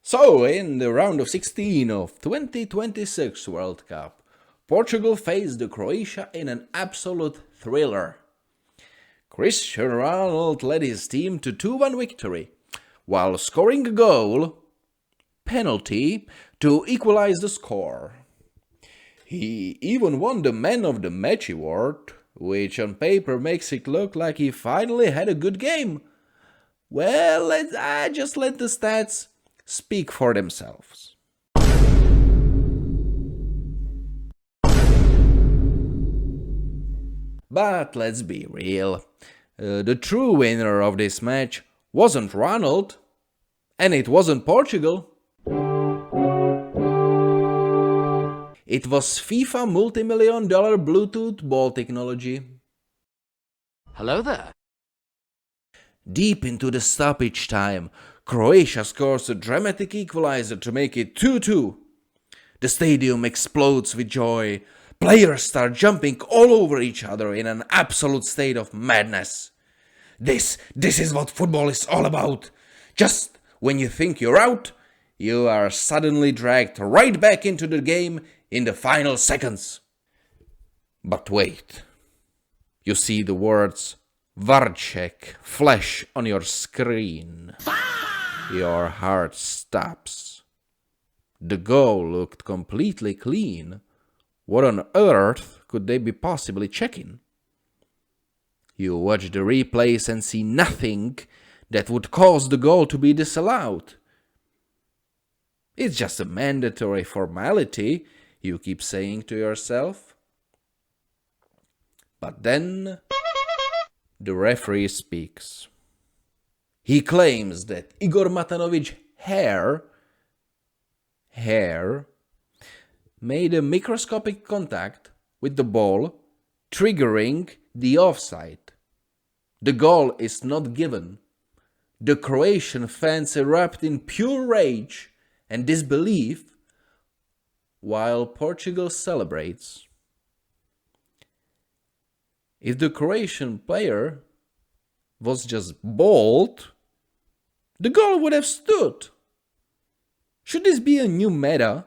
So, in the round of 16 of 2026 World Cup, Portugal faced Croatia in an absolute thriller. Cristiano Ronaldo led his team to 2-1 victory, while scoring a goal, penalty, to equalize the score. He even won the Man of the Match award, which on paper makes it look like he finally had a good game. Well, just let the stats speak for themselves. But let's be real. The true winner of this match wasn't Ronald, and it wasn't Portugal. It was FIFA multi-million-dollar Bluetooth ball technology. Hello there. Deep into the stoppage time, Croatia scores a dramatic equalizer to make it 2-2. The stadium explodes with joy. Players start jumping all over each other in an absolute state of madness. This is what football is all about. Just when you think you're out, you are suddenly dragged right back into the game in the final seconds. But wait. You see the words Varček flash on your screen. Your heart stops. The goal looked completely clean. What on earth could they be possibly checking? You watch the replays and see nothing that would cause the goal to be disallowed. It's just a mandatory formality, you keep saying to yourself. But then the referee speaks. He claims that Igor Matanovic's hair made a microscopic contact with the ball, triggering the offside. The goal is not given. The Croatian fans erupt in pure rage and disbelief, while Portugal celebrates. If the Croatian player was just bald, the goal would have stood. Should this be a new meta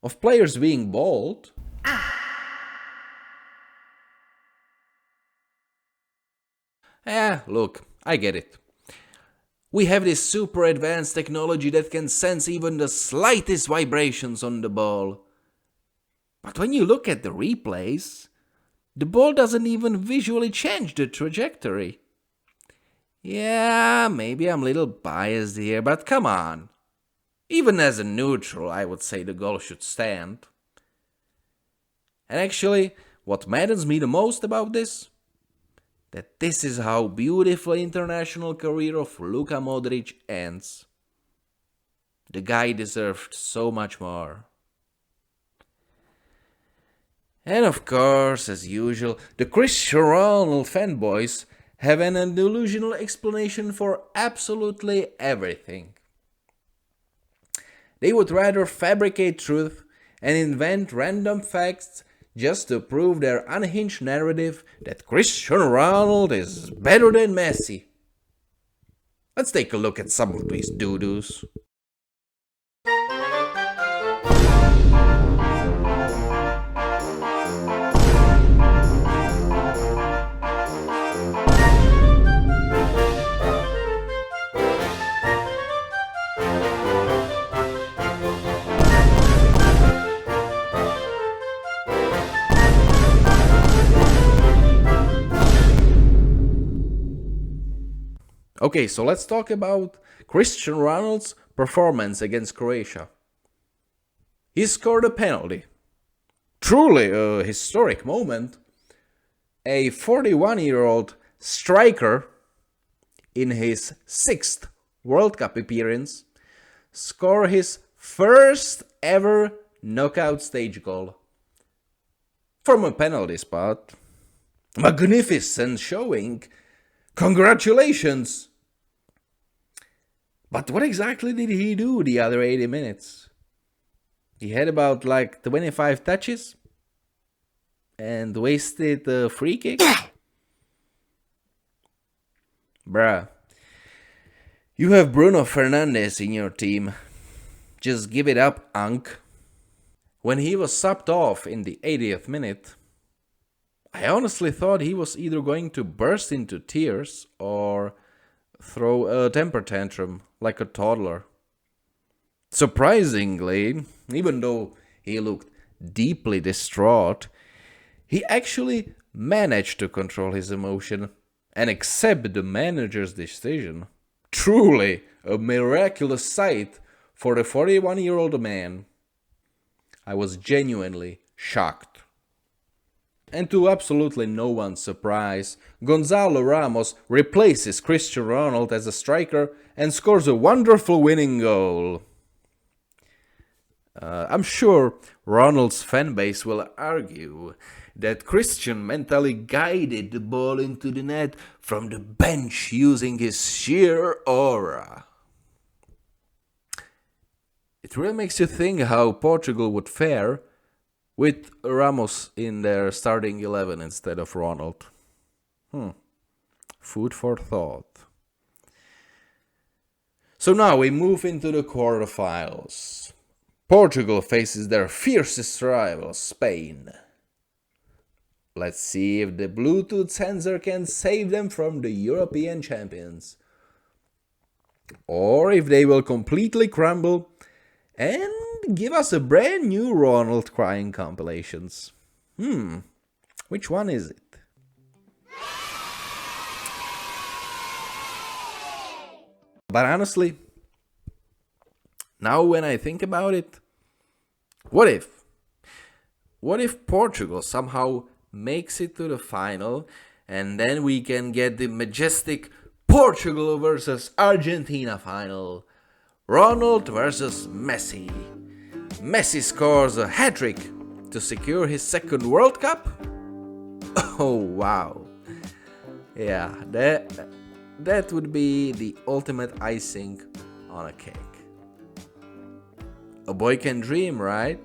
of players being bald? Look, I get it. We have this super advanced technology that can sense even the slightest vibrations on the ball. But when you look at the replays, the ball doesn't even visually change the trajectory. Yeah, maybe I'm a little biased here, but come on. Even as a neutral, I would say the goal should stand. And actually, what matters me the most about this? That this is how beautiful international career of Luka Modric ends. The guy deserved so much more. And of course, as usual, the Cristiano Ronaldo fanboys have an delusional explanation for absolutely everything. They would rather fabricate truth and invent random facts just to prove their unhinged narrative that Cristiano Ronaldo is better than Messi. Let's take a look at some of these doo-doos. Okay, so let's talk about Cristiano Ronaldo's performance against Croatia. He scored a penalty. Truly a historic moment. A 41-year-old striker in his 6th World Cup appearance scored his first ever knockout stage goal from a penalty spot. Magnificent showing. Congratulations! But what exactly did he do the other 80 minutes? He had about 25 touches and wasted a free kick? Bruh, you have Bruno Fernandes in your team. Just give it up, Unc. When he was subbed off in the 80th minute, I honestly thought he was either going to burst into tears or throw a temper tantrum like a toddler. Surprisingly, even though he looked deeply distraught, he actually managed to control his emotion and accept the manager's decision. Truly a miraculous sight for the 41-year-old man. I was genuinely shocked. And to absolutely no one's surprise, Gonzalo Ramos replaces Cristiano Ronaldo as a striker and scores a wonderful winning goal. I'm sure Ronald's fanbase will argue that Christian mentally guided the ball into the net from the bench using his sheer aura. It really makes you think how Portugal would fare with Ramos in their starting 11 instead of Ronald. Food for thought. So now we move into the quarterfinals. Portugal faces their fiercest rival, Spain. Let's see if the Bluetooth sensor can save them from the European champions. Or if they will completely crumble and give us a brand new Ronald crying compilations. Which one is it? But honestly, now when I think about it, what if Portugal somehow makes it to the final and then we can get the majestic Portugal versus Argentina final? Ronald versus Messi. Messi scores a hat-trick to secure his second World Cup? Oh wow. Yeah, that would be the ultimate icing on a cake. A boy can dream, right?